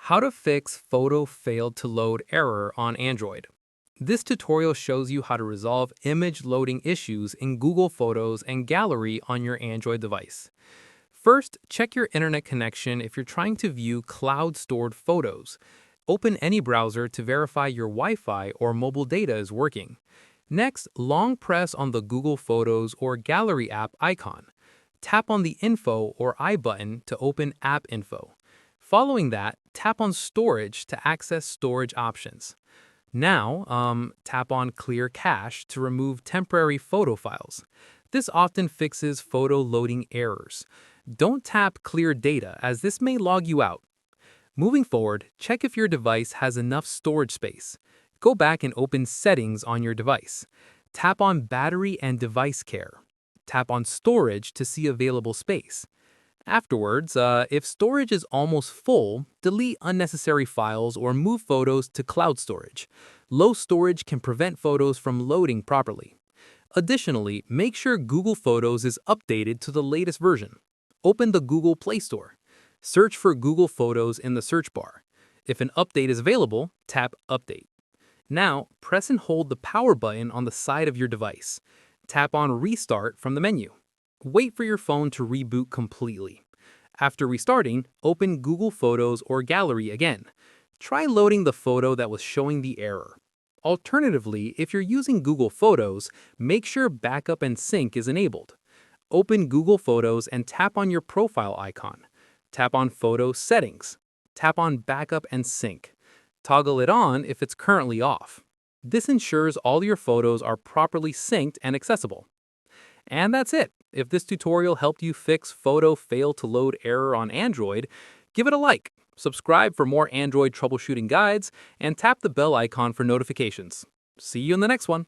How to fix photo failed to load error on Android. This tutorial shows you how to resolve image loading issues in Google Photos and Gallery on your Android device. First, check your internet connection if you're trying to view cloud-stored photos. Open any browser to verify your Wi-Fi or mobile data is working. Next, long press on the Google Photos or Gallery app icon. Tap on the Info or I button to open App Info. Following that, tap on Storage to access storage options. Now, tap on Clear Cache to remove temporary photo files. This often fixes photo loading errors. Don't tap Clear Data as this may log you out. Moving forward, check if your device has enough storage space. Go back and open Settings on your device. Tap on Battery and Device Care. Tap on Storage to see available space. Afterwards, if storage is almost full, delete unnecessary files or move photos to cloud storage. Low storage can prevent photos from loading properly. Additionally, make sure Google Photos is updated to the latest version. Open the Google Play Store. Search for Google Photos in the search bar. If an update is available, tap Update. Now, press and hold the power button on the side of your device. Tap on Restart from the menu. Wait for your phone to reboot completely. After restarting, open Google Photos or Gallery again. Try loading the photo that was showing the error. Alternatively, if you're using Google Photos, make sure Backup and Sync is enabled. Open Google Photos and tap on your profile icon. Tap on Photo Settings. Tap on Backup and Sync. Toggle it on if it's currently off. This ensures all your photos are properly synced and accessible. And that's it. If this tutorial helped you fix photo fail to load error on Android, give it a like, subscribe for more Android troubleshooting guides, and tap the bell icon for notifications. See you in the next one.